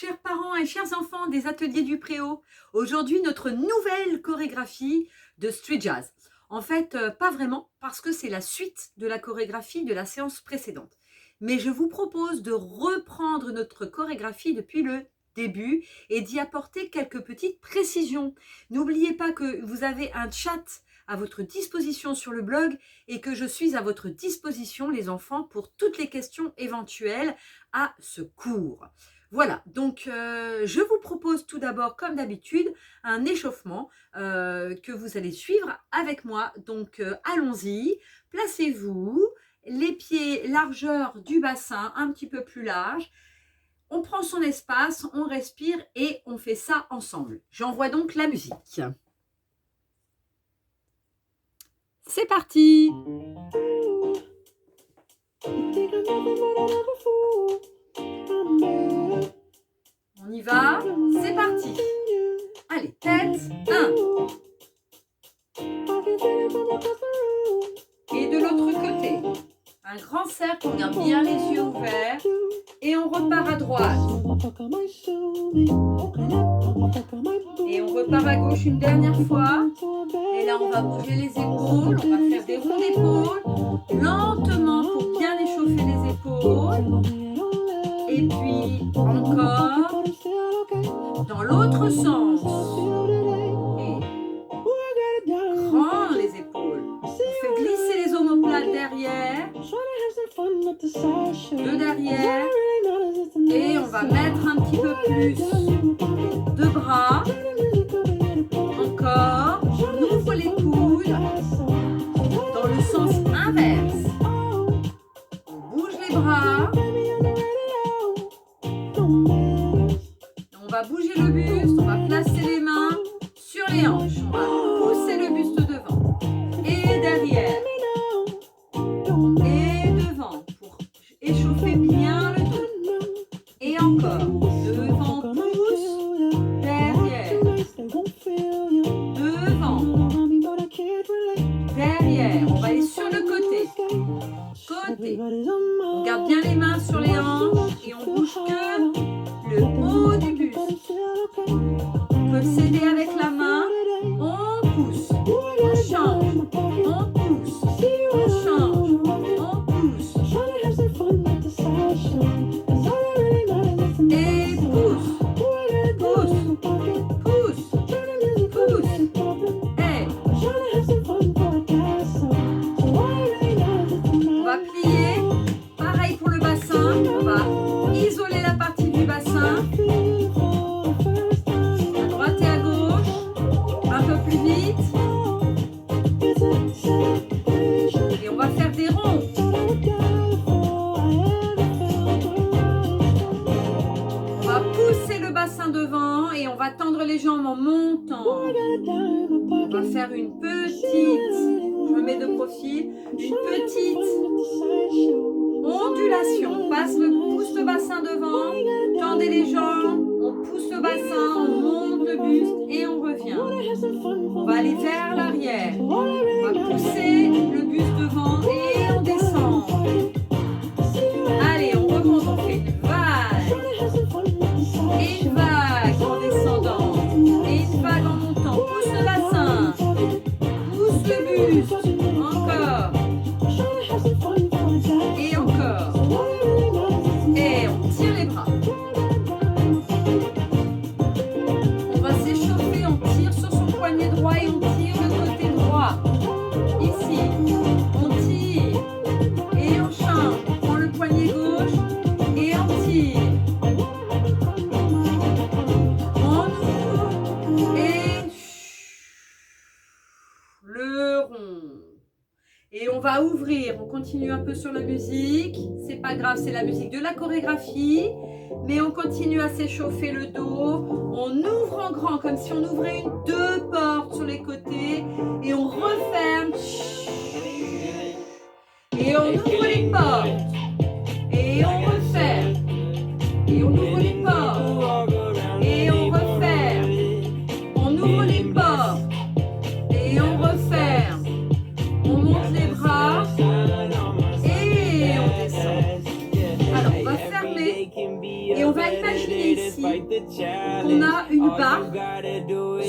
Chers parents et chers enfants des ateliers du Préau, aujourd'hui notre nouvelle chorégraphie de street jazz. En fait, pas vraiment, parce que c'est la suite de la chorégraphie de la séance précédente. Mais je vous propose de reprendre notre chorégraphie depuis le début et d'y apporter quelques petites précisions. N'oubliez pas que vous avez un chat à votre disposition sur le blog et que je suis à votre disposition, les enfants, pour toutes les questions éventuelles à ce cours. Voilà, donc je vous propose tout d'abord, comme d'habitude, un échauffement que vous allez suivre avec moi. Donc allons-y, placez-vous, les pieds largeur du bassin, un petit peu plus large. On prend son espace, on respire et on fait ça ensemble. J'envoie donc la musique. C'est parti! On y va, c'est parti. Allez, tête, 1. Et de l'autre côté, un grand cercle, on garde bien les yeux ouverts. Et on repart à droite. Et on repart à gauche une dernière fois. Et là, on va bouger les épaules, on va faire des ronds d'épaules, lentement pour bien échauffer les épaules. Et puis, encore, dans l'autre sens. Et grand les épaules. On fait glisser les omoplates derrière, de derrière. Et on va mettre un petit peu plus de bras. Encore, on ouvre les coudes dans le sens inverse. On bouge les bras. On va bouger le buste, on va placer les mains sur les hanches. On va pousser le buste devant et derrière. Et devant pour échauffer bien le dos. Et encore, devant, pousse, derrière. Devant, derrière. On va aller sur le côté. Côté. On garde bien les mains sur les hanches et on bouge que le haut du buste. On peut s'aider avec la main. On pousse, on change, on pousse, on change, on pousse. Et pousse, pousse, pousse, pousse. Et on va plier. Pareil pour le bassin. On va isoler la partie du bassin. À droite et à gauche. Un peu plus vite. Et on va faire des ronds. On va pousser le bassin devant et on va tendre les jambes en montant. On va faire une petite, je me mets de profil, une petite ondulation. On pousse le bassin devant, tendez les jambes, on pousse le bassin, on monte le buste et on revient. On va aller vers l'arrière. On va pousser le buste devant et on descend. Allez, on remonte, on fait une vague. Et une vague en descendant. Et une vague en montant. Pousse le bassin. Pousse le buste. Encore. Et encore. Et on tire les bras. On va s'échauffer, on tire sur son poignet droit et on tire le côté droit. Ici, on tire et on change. On prend le poignet gauche et on tire. On ouvre et le rond. Et on va ouvrir, on continue un peu sur la musique, c'est pas grave, c'est la musique de la chorégraphie, mais on continue à s'échauffer le dos, on ouvre en grand comme si on ouvrait deux portes sur les côtés et on referme et on ouvre les portes et on referme et on ouvre les portes et on referme, on ouvre les portes et on referme. On monte les bras et on descend. Alors on va fermer Et on va imaginer ici qu'on a une barre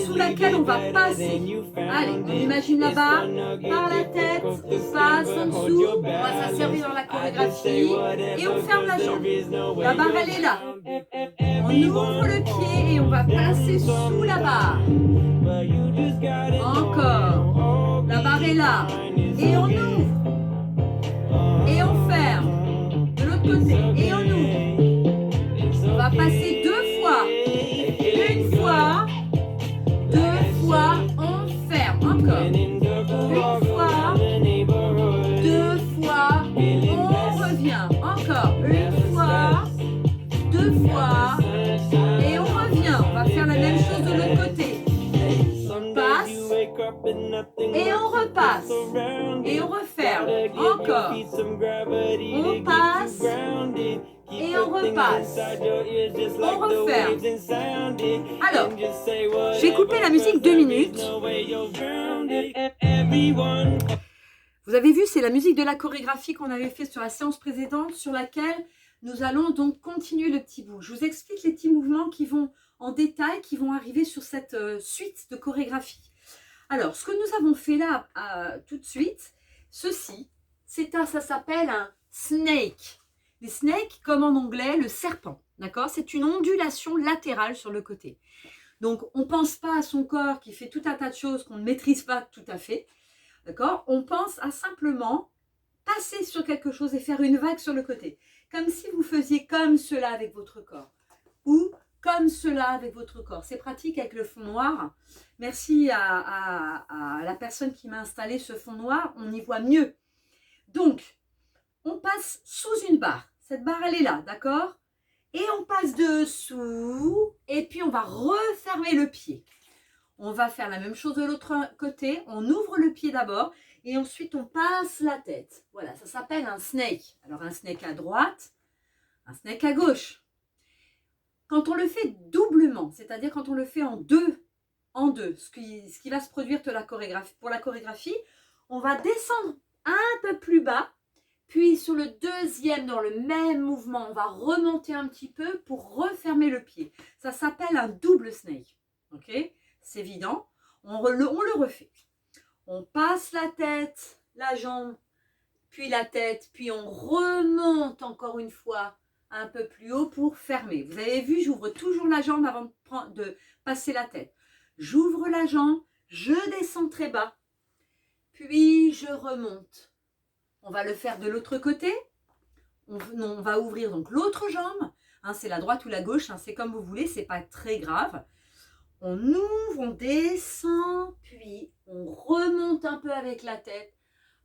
sous laquelle on va passer. Allez, on imagine la barre par la tête, on passe en dessous, on va s'asservir dans la chorégraphie et on ferme la jambe. La barre, elle est là. On ouvre le pied et on va passer sous la barre. Encore. La barre est là. Et on ouvre. Et on ferme. De l'autre côté. Et on ouvre. On va passer 2 fois. 1 fois. 2 fois. On ferme. Encore. 1 fois. 2 fois. On revient. Encore. 1 fois. 2 fois. Et on revient. On va faire la même chose de l'autre côté. On passe. Et on repasse. Et on referme. Encore. On passe. Et on repasse. On referme. Alors, j'ai coupé la musique 2 minutes. Vous avez vu, c'est la musique de la chorégraphie qu'on avait fait sur la séance précédente, sur laquelle nous allons donc continuer le petit bout. Je vous explique les petits mouvements qui vont en détail, qui vont arriver sur cette suite de chorégraphie. Alors, ce que nous avons fait là tout de suite, ceci, ça s'appelle un snake. Les snakes, comme en anglais, le serpent. D'accord? C'est une ondulation latérale sur le côté. Donc, on ne pense pas à son corps qui fait tout un tas de choses qu'on ne maîtrise pas tout à fait. D'accord? On pense à simplement passer sur quelque chose et faire une vague sur le côté. Comme si vous faisiez comme cela avec votre corps. Ou comme cela avec votre corps. C'est pratique avec le fond noir. Merci à la personne qui m'a installé ce fond noir. On y voit mieux. Donc, on passe sous une barre. Cette barre, elle est là, d'accord? Et on passe dessous. Et puis, on va refermer le pied. On va faire la même chose de l'autre côté. On ouvre le pied d'abord. Et ensuite, on passe la tête. Voilà, ça s'appelle un snake. Alors, un snake à droite, un snake à gauche. Quand on le fait doublement, c'est-à-dire quand on le fait en deux, ce qui va se produire pour la chorégraphie, on va descendre un peu plus bas, puis sur le deuxième, dans le même mouvement, on va remonter un petit peu pour refermer le pied. Ça s'appelle un double snake. Ok? C'est évident. On le refait. On passe la tête, la jambe, puis la tête, puis on remonte encore une fois un peu plus haut pour fermer. Vous avez vu, j'ouvre toujours la jambe avant de passer la tête. J'ouvre la jambe, je descends très bas, puis je remonte. On va le faire de l'autre côté. On va ouvrir donc l'autre jambe. Hein, c'est la droite ou la gauche, hein, c'est comme vous voulez, c'est pas très grave. On ouvre, on descend, puis on remonte un peu avec la tête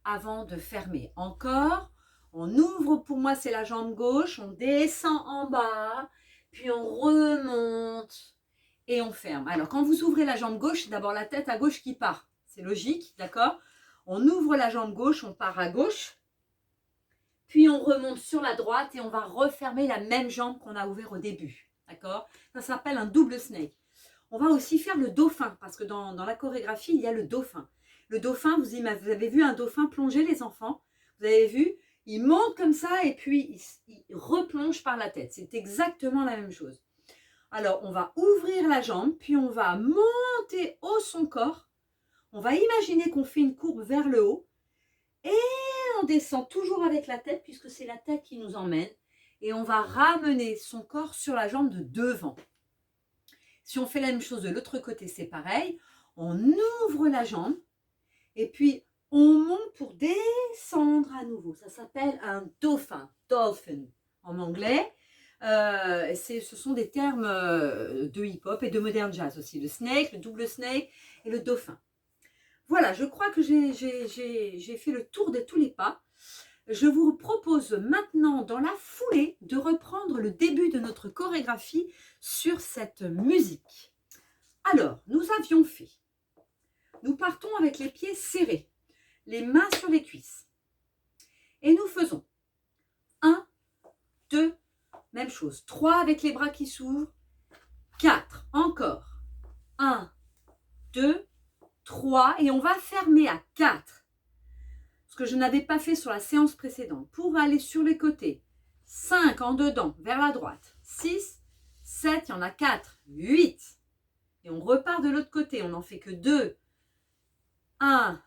avant de fermer. Encore. On ouvre, pour moi, c'est la jambe gauche. On descend en bas, puis on remonte et on ferme. Alors, quand vous ouvrez la jambe gauche, c'est d'abord la tête à gauche qui part. C'est logique, d'accord? On ouvre la jambe gauche, on part à gauche, puis on remonte sur la droite et on va refermer la même jambe qu'on a ouverte au début, d'accord? Ça s'appelle un double snake. On va aussi faire le dauphin, parce que dans la chorégraphie, il y a le dauphin. Le dauphin, vous avez vu un dauphin plonger, les enfants? Vous avez vu? Il monte comme ça et puis il replonge par la tête. C'est exactement la même chose. Alors, on va ouvrir la jambe, puis on va monter haut son corps. On va imaginer qu'on fait une courbe vers le haut. Et on descend toujours avec la tête, puisque c'est la tête qui nous emmène. Et on va ramener son corps sur la jambe de devant. Si on fait la même chose de l'autre côté, c'est pareil. On ouvre la jambe et puis on monte pour descendre à nouveau. Ça s'appelle un dauphin, dolphin en anglais. Ce sont des termes de hip-hop et de modern jazz aussi. Le snake, le double snake et le dauphin. Voilà, je crois que j'ai fait le tour de tous les pas. Je vous propose maintenant, dans la foulée, de reprendre le début de notre chorégraphie sur cette musique. Alors, nous avions fait. Nous partons avec les pieds serrés, les mains sur les cuisses. Et nous faisons 1, 2, même chose. 3 avec les bras qui s'ouvrent. 4, encore. 1, 2, 3. Et on va fermer à 4. Ce que je n'avais pas fait sur la séance précédente. Pour aller sur les côtés. 5 en dedans, vers la droite. 6, 7, il y en a 4, 8. Et on repart de l'autre côté, on n'en fait que 2. 1,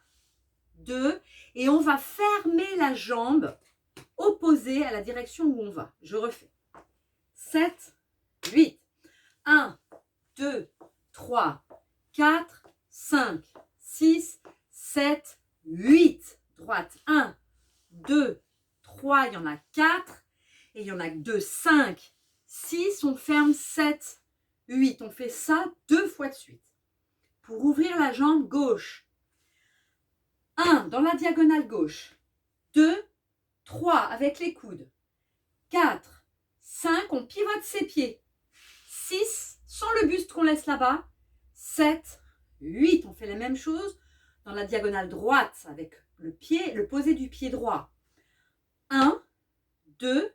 2. Et on va fermer la jambe opposée à la direction où on va. Je refais. 7, 8. 1, 2, 3, 4, 5, 6, 7, 8. Droite. 1, 2, 3, il y en a 4. Et il y en a que 2, 5, 6. On ferme 7, 8. On fait ça 2 fois de suite. Pour ouvrir la jambe gauche. 1 dans la diagonale gauche. 2, 3 avec les coudes. 4, 5, on pivote ses pieds. 6, sans le buste qu'on laisse là-bas. 7, 8, on fait la même chose dans la diagonale droite avec le posé du pied droit. 1, 2,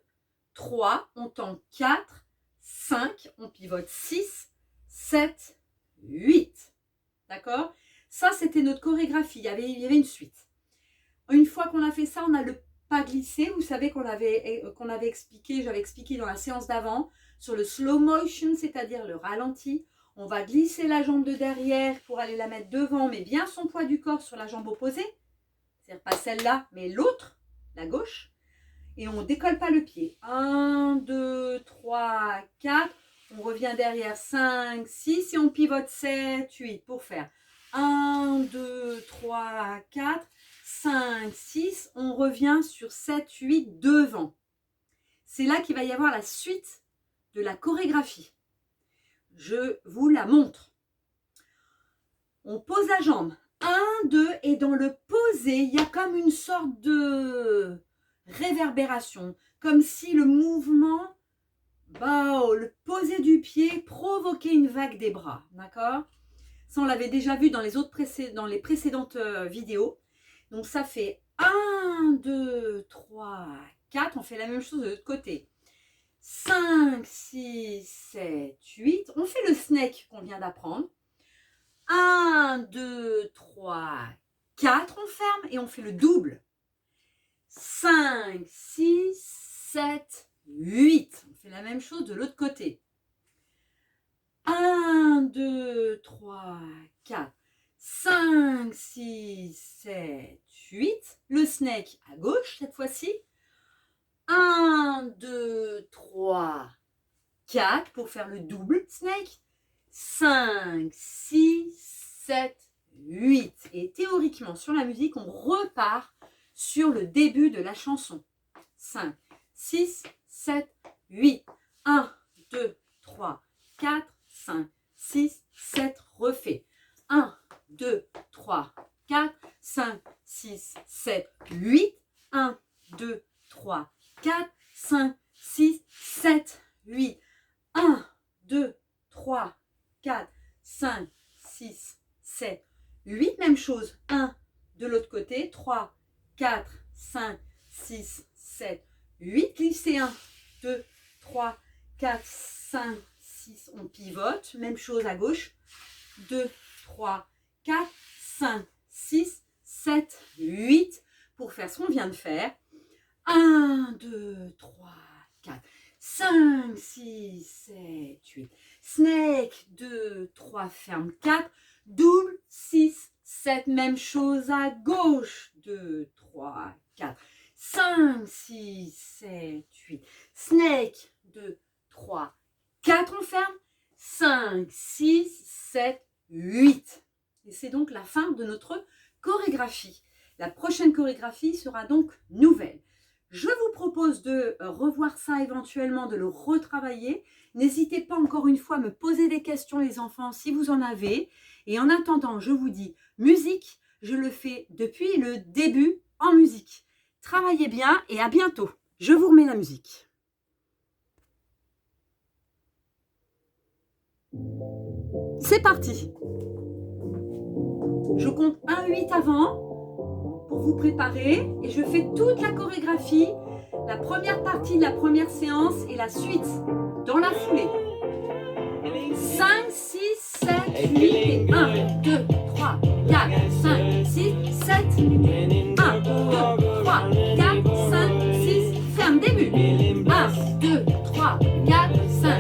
3, on tend 4, 5, on pivote 6, 7, 8. D'accord? Ça, c'était notre chorégraphie. Il y avait une suite. Une fois qu'on a fait ça, on a le pas glissé. Vous savez qu'on avait expliqué, j'avais expliqué dans la séance d'avant, sur le slow motion, c'est-à-dire le ralenti. On va glisser la jambe de derrière pour aller la mettre devant, mais bien son poids du corps sur la jambe opposée. C'est-à-dire pas celle-là, mais l'autre, la gauche. Et on ne décolle pas le pied. 1, 2, 3, 4. On revient derrière 5, 6 et on pivote 7, 8 pour faire 1, 2, 3, 4, 5, 6. On revient sur 7, 8 devant. C'est là qu'il va y avoir la suite de la chorégraphie. Je vous la montre. On pose la jambe. 1, 2 et dans le posé, il y a comme une sorte de réverbération. Comme si le mouvement, le posé du pied provoquait une vague des bras. D'accord ? Ça, on l'avait déjà vu dans les précédentes vidéos. Donc, ça fait 1, 2, 3, 4. On fait la même chose de l'autre côté. 5, 6, 7, 8. On fait le snake qu'on vient d'apprendre. 1, 2, 3, 4. On ferme et on fait le double. 5, 6, 7, 8. On fait la même chose de l'autre côté. 1, 2, 3, 4, 5, 6, 7, 8. Le snake à gauche cette fois-ci. 1, 2, 3, 4 pour faire le double snake. 5, 6, 7, 8. Et théoriquement, sur la musique, on repart sur le début de la chanson. 5, 6, 7, 8. 1, 2, 3, 4, 5, 6, 7. Refait. 1, 2, 3, 4, 5, 6, 7, 8. 1, 2, 3, 4, 5, 6, 7, 8. 1, 2, 3, 4, 5, 6, 7, 8. Même chose. 1 de l'autre côté. 3, 4, 5, 6, 7, 8. Glissez 1, 2, 3, 4, 5, 6. On pivote. Même chose à gauche. 2, 3, 4, 5, 6, 7, 8. Pour faire ce qu'on vient de faire. 1, 2, 3, 4, 5, 6, 7, 8. Snake, 2, 3, ferme 4. Double, 6, 7. Même chose à gauche. 2, 3, 4, 5, 6, 7, 8. Snake, 2, 3, 4. On ferme. 5, 6, 7, 8. Et c'est donc la fin de notre chorégraphie. La prochaine chorégraphie sera donc nouvelle. Je vous propose de revoir ça éventuellement, de le retravailler. N'hésitez pas encore une fois à me poser des questions les enfants si vous en avez. Et en attendant, je vous dis musique, je le fais depuis le début en musique. Travaillez bien et à bientôt. Je vous remets la musique. C'est parti. Je compte 1, 8 avant pour vous préparer et je fais toute la chorégraphie, la première partie de la première séance et la suite dans la foulée. 5, 6, 7, 8 et 1, 2, 3, 4, 5, 6, 7. 1, 2, 3, 4, 5, 6. Ferme, début. 1, 2, 3, 4, 5.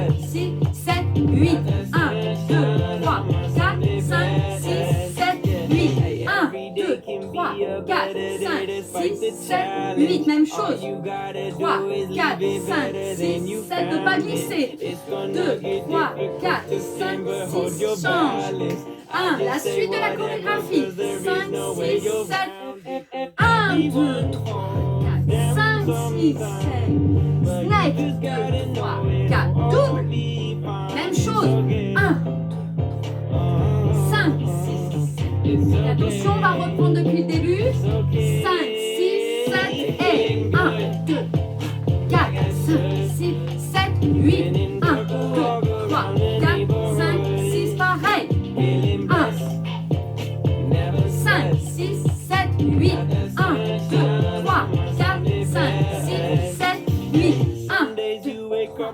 8. 1, 2, 3, 4, 5, 6, 7, 8. 1, 2, 3, 4, 5, 6, 7, 8. Même chose. 3, 4, 5, 6, 7. Ne pas glisser. 2, 3, 4, 5, 6. Change. 1. La suite de la chorégraphie. 5, 6, 7. 1, 2, 3, 4, 5, 6, 7. Snake. 2, 3, 4. Double. Même chose. 1, 5, 6, 7. Attention, on va reprendre depuis le début. 5, 6, 7 et 1, 2, 4, 5, 6, 7, 8. 1, 2, 3, 4, 5, 6. Pareil. 1, 5, 6, 7, 8. 1, 2, 3, 4, 5, 6, 7, 8. 1, 2, 3,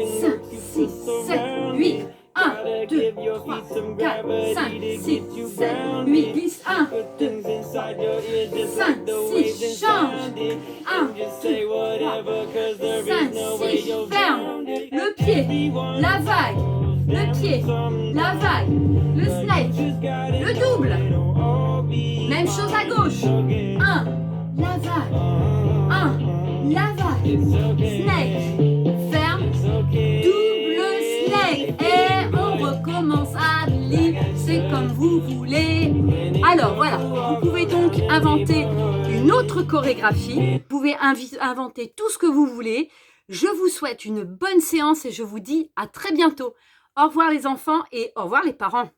5, 6, 7, 8. 1, 2, 3, 4, 5, 6, 7, 8. Glisse. 1, 2, 5, 6. Change. 1, 2, 3, 5, 6. Ferme. Le pied. La vague. Le pied. La vague. Le snake. Le double. Même chose à gauche. 1. La vague. 1. La vague. Snake. Ferme. Double snake. Et on recommence à lire. C'est comme vous voulez. Alors voilà. Vous pouvez donc inventer une autre chorégraphie. Vous pouvez inventer tout ce que vous voulez. Je vous souhaite une bonne séance et je vous dis à très bientôt. Au revoir les enfants et au revoir les parents.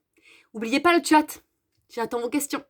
N'oubliez pas le chat. J'attends vos questions.